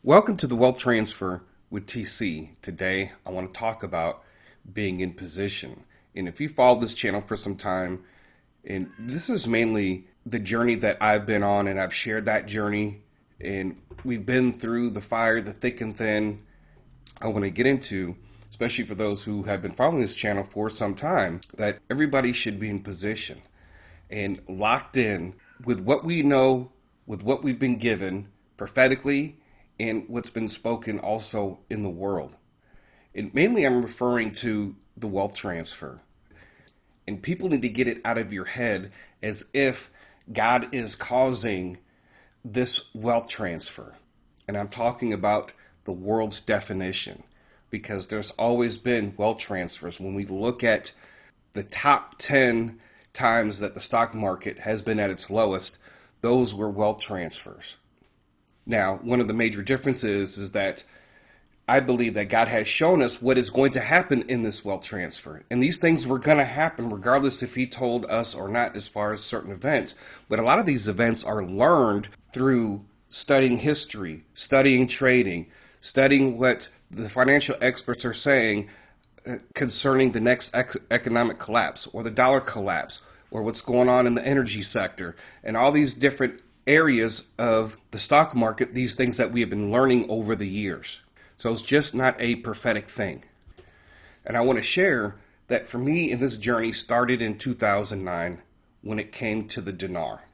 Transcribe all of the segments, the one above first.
Welcome to the Wealth Transfer with TC. Today, I want to talk about being in position. And if you followed this channel for some time, and this is mainly the journey that I've been on, and I've shared that journey, and we've been through the fire, the thick and thin. I want to get into, especially for those who have been following this channel for some time, that everybody should be in position and locked in with what we know, with what we've been given prophetically, and what's been spoken also in the world. And mainly I'm referring to the wealth transfer. And people need to get it out of your head as if God is causing this wealth transfer. And I'm talking about the world's definition, because there's always been wealth transfers. When we look at the top 10 times that the stock market has been at its lowest, those were wealth transfers. Now, one of the major differences is that I believe that God has shown us what is going to happen in this wealth transfer. And these things were going to happen regardless if he told us or not as far as certain events. But a lot of these events are learned through studying history, studying trading, studying what the financial experts are saying concerning the next economic collapse or the dollar collapse or what's going on in the energy sector and all these different areas of the stock market, these things that we have been learning over the years. So it's just not a prophetic thing. And I want to share that for me in this journey started in 2009 when it came to the dinar.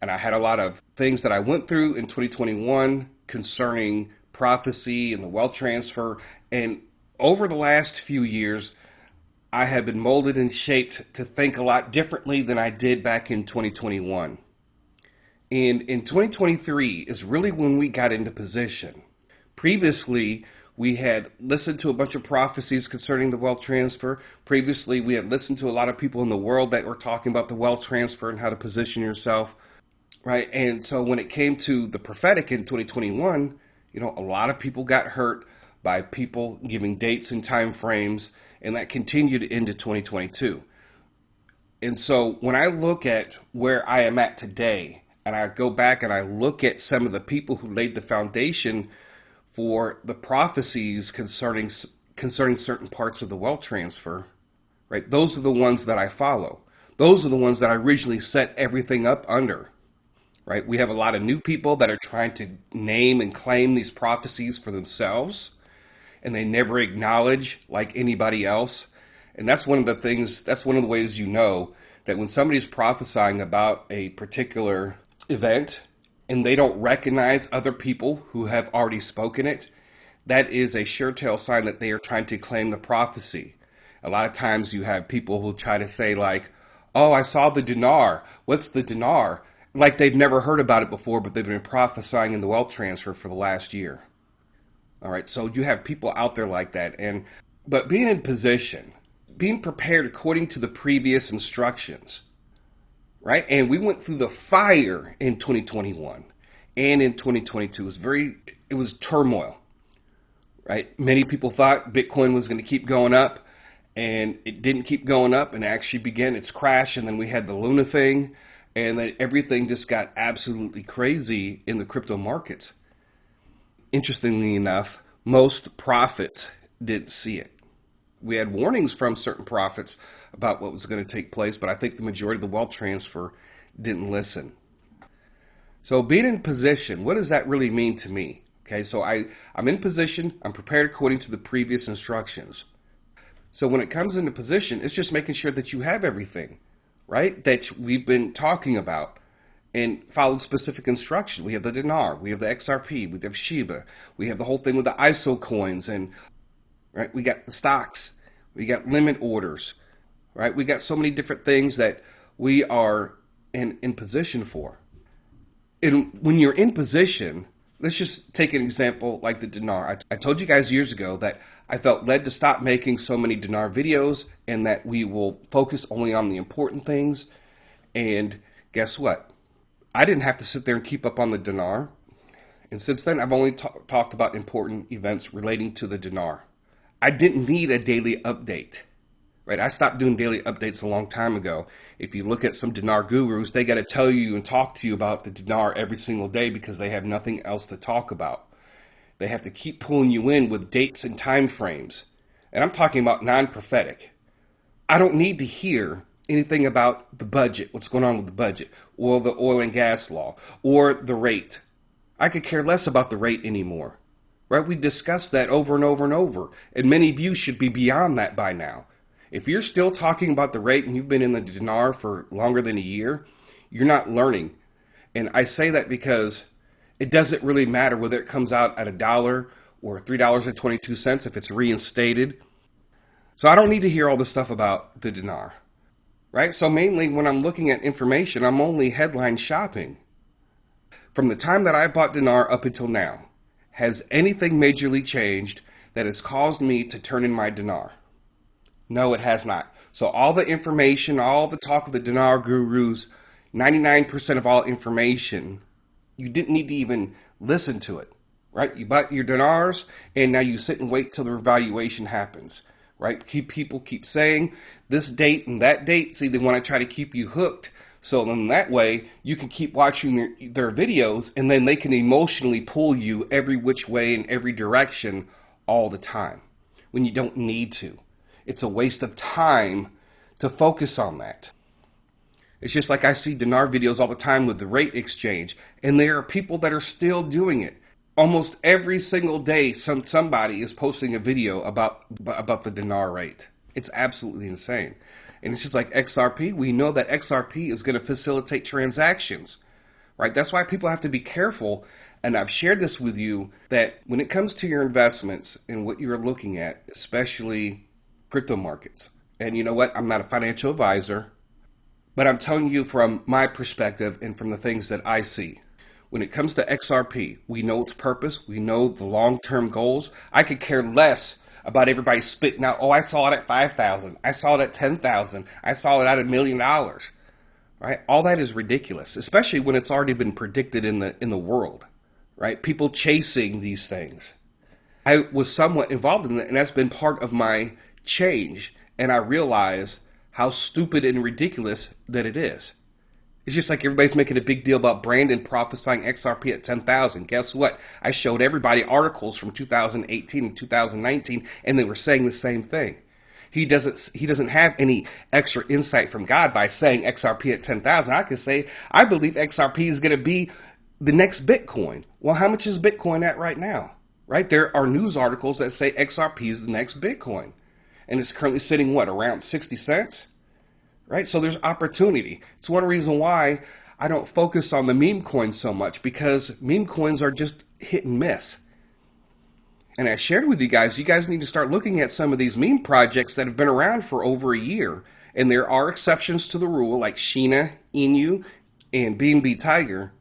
And I had a lot of things that I went through in 2021 concerning prophecy and the wealth transfer. And over the last few years, I have been molded and shaped to think a lot differently than I did back in 2021. And in 2023 is really when we got into position. Previously, we had listened to a bunch of prophecies concerning the wealth transfer. Previously, we had listened to a lot of people in the world that were talking about the wealth transfer and how to position yourself, right? And so when it came to the prophetic in 2021, a lot of people got hurt by people giving dates and time frames, and that continued into 2022. And so when I look at where I am at today, and I go back and I look at some of the people who laid the foundation for the prophecies concerning certain parts of the wealth transfer, right? Those are the ones that I follow. Those are the ones that I originally set everything up under, right? We have a lot of new people that are trying to name and claim these prophecies for themselves, and they never acknowledge like anybody else. And that's one of the ways that when somebody's prophesying about a particular event and they don't recognize other people who have already spoken it, that is a sure tell sign that they are trying to claim the prophecy. A lot of times you have people who try to say like, oh, I saw the dinar. What's the dinar? Like they've never heard about it before, but they've been prophesying in the wealth transfer for the last year. All right, so you have people out there like that. But being in position, being prepared according to the previous instructions, right? And we went through the fire in 2021 and in 2022. It was turmoil, right? Many people thought Bitcoin was going to keep going up, and it didn't keep going up, and actually began its crash. And then we had the Luna thing, and then everything just got absolutely crazy in the crypto markets. Interestingly enough, most prophets didn't see it. We had warnings from certain prophets about what was going to take place, but I think the majority of the wealth transfer didn't listen. So being in position, what does that really mean to me? Okay, so I'm in position, I'm prepared according to the previous instructions. So when it comes into position, it's just making sure that you have everything, right, that we've been talking about and followed specific instructions. We have the dinar, we have the XRP, we have Shiba, we have the whole thing with the ISO coins, and right, we got the stocks, we got limit orders, right? We got so many different things that we are in position for. And when you're in position, let's just take an example like the dinar. I told you guys years ago that I felt led to stop making so many dinar videos and that we will focus only on the important things. And guess what? I didn't have to sit there and keep up on the dinar. And since then, I've only talked about important events relating to the dinar. I didn't need a daily update, right? I stopped doing daily updates a long time ago. If you look at some dinar gurus, they got to tell you and talk to you about the dinar every single day because they have nothing else to talk about. They have to keep pulling you in with dates and time frames. And I'm talking about non-prophetic. I don't need to hear anything about the budget, what's going on with the budget, or the oil and gas law, or the rate. I could care less about the rate anymore. Right? We discussed that over and over and over. And many of you should be beyond that by now. If you're still talking about the rate and you've been in the dinar for longer than a year, you're not learning. And I say that because it doesn't really matter whether it comes out at $1 or $3.22 if it's reinstated. So I don't need to hear all this stuff about the dinar. Right? So mainly when I'm looking at information, I'm only headline shopping. From the time that I bought dinar up until now, has anything majorly changed that has caused me to turn in my dinar? No, it has not. So all the information, all the talk of the dinar gurus, 99% of all information, you didn't need to even listen to it, right? You bought your dinars and now you sit and wait till the revaluation happens, right? People keep saying this date and that date. See, they want to try to keep you hooked. So then that way you can keep watching their videos and then they can emotionally pull you every which way in every direction all the time when you don't need to. It's a waste of time to focus on that. It's just like I see dinar videos all the time with the rate exchange, and there are people that are still doing it. Almost every single day, somebody is posting a video about the dinar rate. It's absolutely insane. And it's just like XRP. We know that XRP is going to facilitate transactions, right? That's why people have to be careful. And I've shared this with you that when it comes to your investments and what you're looking at, especially crypto markets. And you know what? I'm not a financial advisor, but I'm telling you from my perspective and from the things that I see. When it comes to XRP, we know its purpose. We know the long-term goals. I could care less about everybody spitting out, oh, I saw it at 5,000. I saw it at 10,000. I saw it at $1 million. Right? All that is ridiculous, especially when it's already been predicted in the world. Right? People chasing these things. I was somewhat involved in that, and that's been part of my change, and I realize how stupid and ridiculous that it is. It's just like everybody's making a big deal about Brandon prophesying XRP at 10,000. Guess what? I showed everybody articles from 2018 and 2019, and they were saying the same thing. He doesn't have any extra insight from God by saying XRP at 10,000. I can say, I believe XRP is going to be the next Bitcoin. Well, how much is Bitcoin at right now? Right? There are news articles that say XRP is the next Bitcoin. And it's currently sitting, around 60 cents? Right? So there's opportunity. It's one reason why I don't focus on the meme coins so much, because meme coins are just hit and miss. And I shared with you guys need to start looking at some of these meme projects that have been around for over a year. And there are exceptions to the rule, like Shiba Inu and BNB Tiger.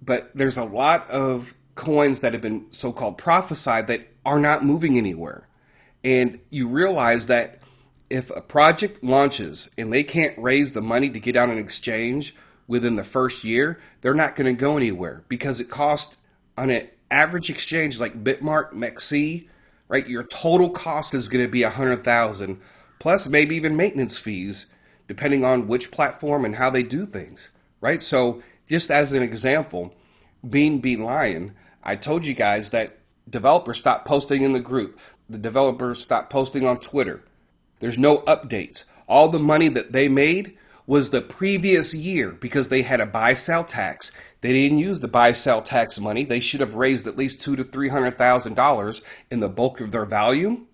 But there's a lot of coins that have been so-called prophesied that are not moving anywhere. And you realize that if a project launches and they can't raise the money to get on an exchange within the first year, they're not going to go anywhere, because it costs on an average exchange like Bitmart, MEXC, right? Your total cost is going to be $100,000 plus maybe even maintenance fees, depending on which platform and how they do things, right? So just as an example, BNB Lion, I told you guys that developers stopped posting in the group. The developers stopped posting on Twitter. There's no updates. All the money that they made was the previous year because they had a buy-sell tax. They didn't use the buy-sell tax money. They should have raised at least $200,000 to $300,000 in the bulk of their value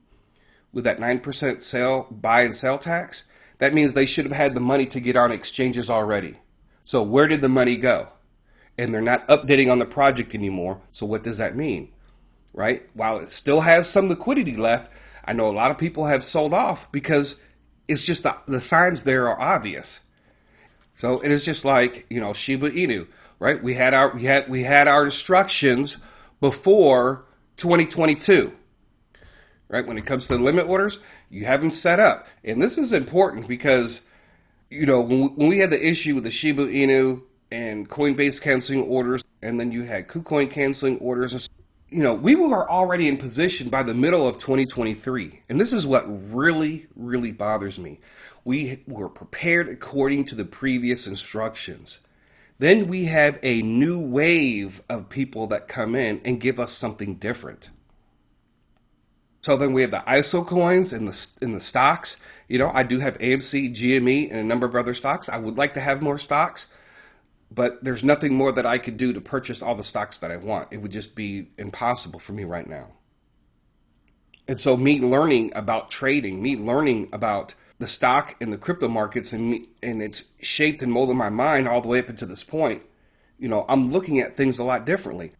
with that 9% sell, buy and sell tax. That means they should have had the money to get on exchanges already. So where did the money go? And they're not updating on the project anymore. So what does that mean? Right? While it still has some liquidity left, I know a lot of people have sold off because it's just the signs there are obvious. So it is just like, Shiba Inu, right? We had our instructions before 2022, right? When it comes to limit orders, you have them set up. And this is important because, when we had the issue with the Shiba Inu and Coinbase canceling orders, and then you had KuCoin canceling orders, we were already in position by the middle of 2023. And this is what really, really bothers me. We were prepared according to the previous instructions. then we have a new wave of people that come in and give us something different. So then we have the ISO coins and the stocks. I do have AMC, GME, and a number of other stocks. I would like to have more stocks, but there's nothing more that I could do to purchase all the stocks that I want. It would just be impossible for me right now. And so me learning about trading, me learning about the stock and the crypto markets, and it's shaped and molded my mind all the way up until this point. I'm looking at things a lot differently.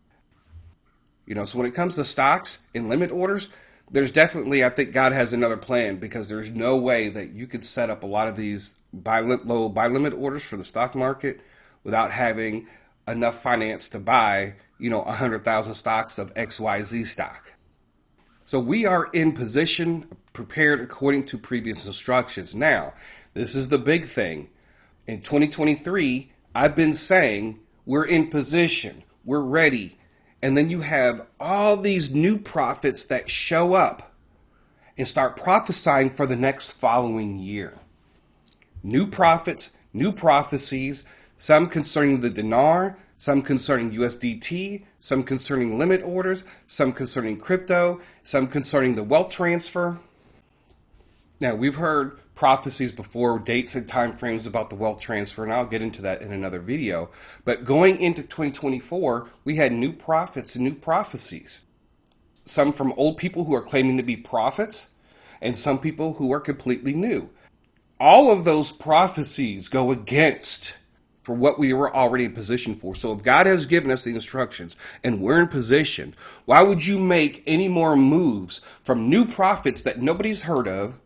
So when it comes to stocks and limit orders, there's definitely, I think God has another plan, because there's no way that you could set up a lot of these buy limit orders for the stock market without having enough finance to buy, 100,000 stocks of XYZ stock. So we are in position, prepared according to previous instructions. Now, this is the big thing. In 2023, I've been saying we're in position, we're ready. And then you have all these new prophets that show up and start prophesying for the next following year. New prophets, new prophecies, some concerning the dinar, some concerning USDT, some concerning limit orders, some concerning crypto, some concerning the wealth transfer. Now, we've heard prophecies before, dates and time frames about the wealth transfer, and I'll get into that in another video. But going into 2024, we had new prophets and new prophecies. Some from old people who are claiming to be prophets, and some people who are completely new. All of those prophecies go against for what we were already in position for. So if God has given us the instructions and we're in position, why would you make any more moves from new prophets that nobody's heard of,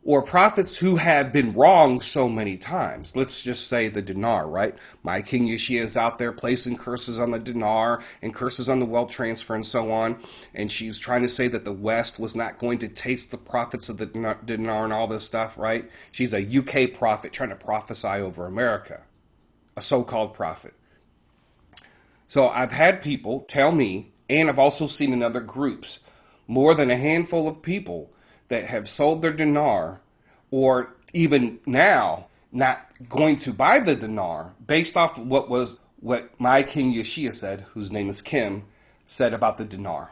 or prophets who have been wrong so many times? Let's just say the dinar, right? My King Yeshua is out there placing curses on the dinar and curses on the wealth transfer and so on. And she's trying to say that the West was not going to taste the profits of the dinar and all this stuff, right? She's a UK prophet trying to prophesy over America, a so-called prophet. So I've had people tell me, and I've also seen in other groups, more than a handful of people that have sold their dinar, or even now not going to buy the dinar based off of what my King Yeshua said, whose name is Kim, said about the dinar.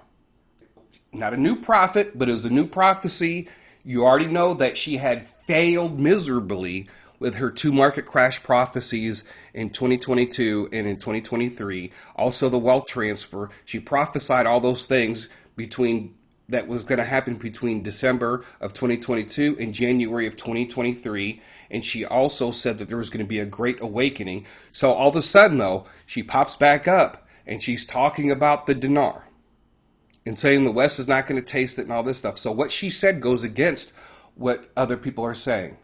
Not a new prophet, but it was a new prophecy. You already know that she had failed miserably with her two market crash prophecies in 2022 and in 2023. Also the wealth transfer. She prophesied all those things that was going to happen between December of 2022 and January of 2023. And she also said that there was going to be a great awakening. So all of a sudden, though, she pops back up and she's talking about the dinar and saying the West is not going to taste it and all this stuff. So what she said goes against what other people are saying.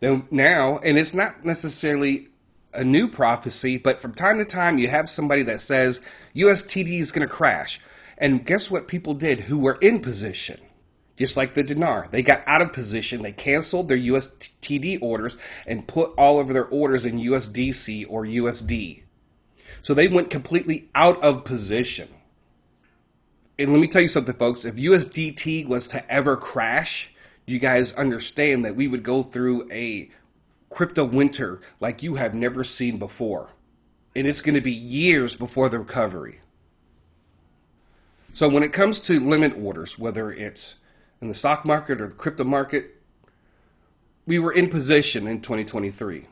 Then now, and it's not necessarily a new prophecy, but from time to time you have somebody that says USTD is going to crash. And guess what people did who were in position? Just like the dinar. They got out of position. They canceled their USTD orders and put all of their orders in USDC or USD. So they went completely out of position. And let me tell you something, folks. If USDT was to ever crash, you guys understand that we would go through a crypto winter like you have never seen before. And it's going to be years before the recovery. So when it comes to limit orders, whether it's in the stock market or the crypto market, we were in position in 2023.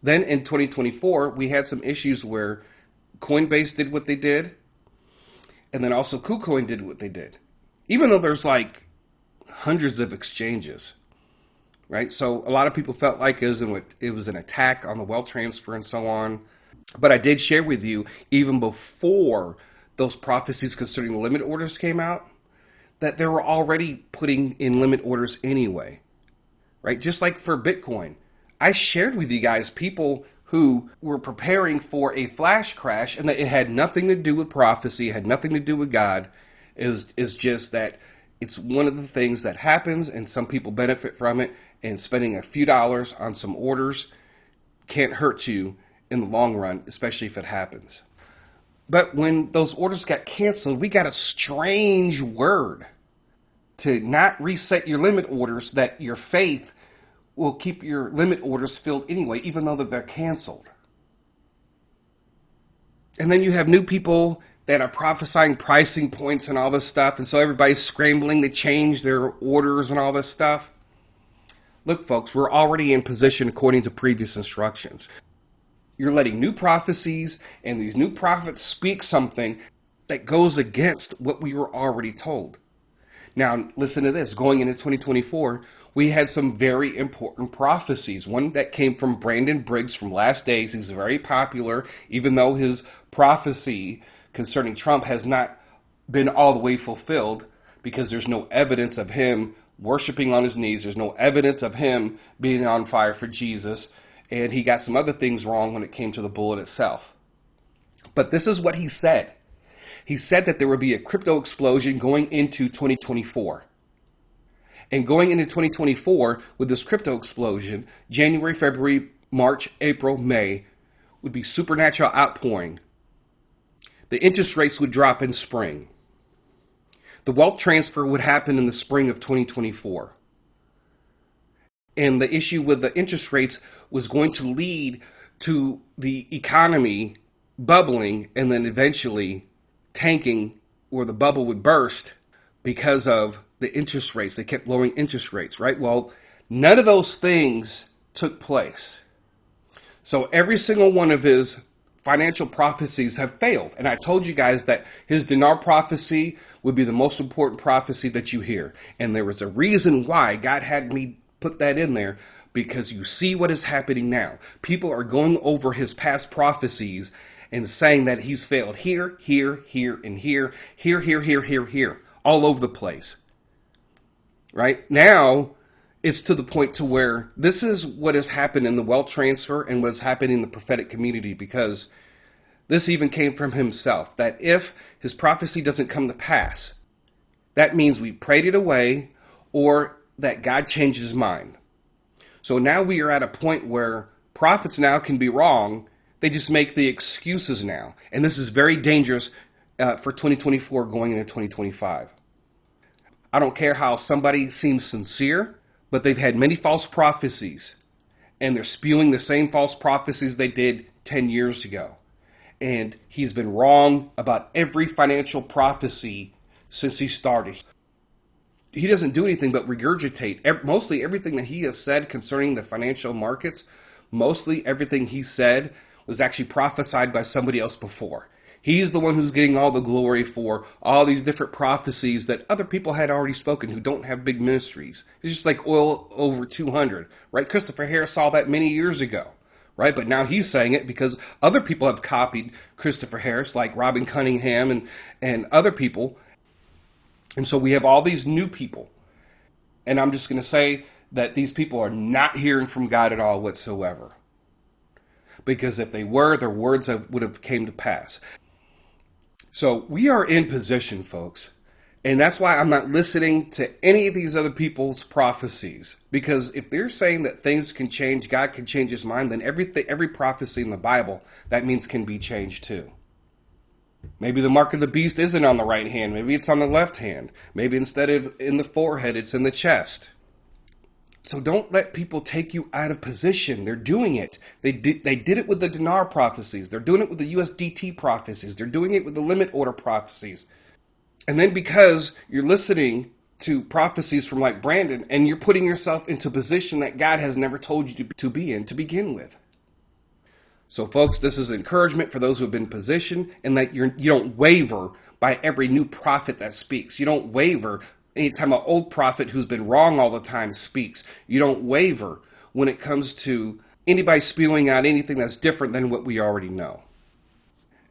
Then in 2024, we had some issues where Coinbase did what they did, and then also KuCoin did what they did. Even though there's like hundreds of exchanges, right? So a lot of people felt like it was an attack on the wealth transfer and so on. But I did share with you, even before those prophecies concerning limit orders came out, that they were already putting in limit orders anyway, right? Just like for Bitcoin. I shared with you guys people who were preparing for a flash crash, and that it had nothing to do with prophecy, it had nothing to do with God. It's just that it's one of the things that happens, and some people benefit from it, and spending a few dollars on some orders can't hurt you in the long run, especially if it happens. But when those orders got canceled, we got a strange word to not reset your limit orders, that your faith will keep your limit orders filled anyway, even though that they're canceled. And then you have new people that are prophesying pricing points and all this stuff. And so everybody's scrambling to change their orders and all this stuff. Look, folks, we're already in position according to previous instructions. You're letting new prophecies and these new prophets speak something that goes against what we were already told. Now, listen to this. Going into 2024, we had some very important prophecies. One that came from Brandon Briggs from Last Days. He's very popular, even though his prophecy concerning Trump has not been all the way fulfilled because there's no evidence of him worshiping on his knees. There's no evidence of him being on fire for Jesus. And he got some other things wrong when it came to the bullet itself. But this is what he said. He said that there would be a crypto explosion going into 2024. And going into 2024 with this crypto explosion, January, February, March, April, May would be supernatural outpouring. The interest rates would drop in spring. The wealth transfer would happen in the spring of 2024. And the issue with the interest rates was going to lead to the economy bubbling and then eventually tanking, or the bubble would burst because of the interest rates. They kept lowering interest rates, right? Well, none of those things took place. So every single one of his financial prophecies have failed. And I told you guys that his dinar prophecy would be the most important prophecy that you hear. And there was a reason why God had me put that in there, because you see what is happening now. People are going over his past prophecies and saying that he's failed here, here, here, and here, here, all over the place. Right? Now, it's to the point to where this is what has happened in the wealth transfer and what's happening in the prophetic community, because this even came from himself, that if his prophecy doesn't come to pass, that means we prayed it away or that God changed his mind. So now we are at a point where prophets now can be wrong. They just make the excuses now. And this is very dangerous for 2024 going into 2025. I don't care how somebody seems sincere, but they've had many false prophecies. And they're spewing the same false prophecies they did 10 years ago. And he's been wrong about every financial prophecy since he started. He doesn't do anything but regurgitate mostly everything that he has said concerning the financial markets. Mostly everything he said was actually prophesied by somebody else before. He's the one who's getting all the glory for all these different prophecies that other people had already spoken who don't have big ministries. It's just like oil over 200, right? Christopher Harris saw that many years ago, right? But now he's saying it because other people have copied Christopher Harris, like Robin Cunningham and other people. And so we have all these new people. And I'm just going to say that these people are not hearing from God at all whatsoever. Because if they were, their words would have came to pass. So we are in position, folks. And that's why I'm not listening to any of these other people's prophecies. Because if they're saying that things can change, God can change his mind, then every prophecy in the Bible, that means can be changed too. Maybe the mark of the beast isn't on the right hand. Maybe it's on the left hand. Maybe instead of in the forehead, it's in the chest. So don't let people take you out of position. They're doing it. They did it with the dinar prophecies. They're doing it with the USDT prophecies. They're doing it with the limit order prophecies. And then because you're listening to prophecies from like Brandon and you're putting yourself into a position that God has never told you to be in to begin with. So folks, this is encouragement for those who have been positioned, and that you don't waver by every new prophet that speaks. You don't waver anytime an old prophet who's been wrong all the time speaks. You don't waver when it comes to anybody spewing out anything that's different than what we already know.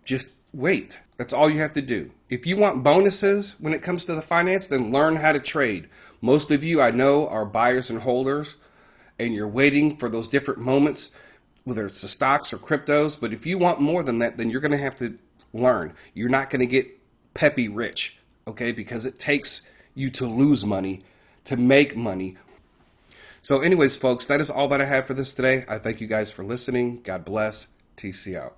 Just wait. That's all you have to do. If you want bonuses when it comes to the finance, then learn how to trade. Most of you I know are buyers and holders, and you're waiting for those different moments, whether it's the stocks or cryptos. But if you want more than that, then you're going to have to learn. You're not going to get peppy rich, okay? Because it takes you to lose money to make money. So anyways, folks, that is all that I have for this today. I thank you guys for listening. God bless. TC out.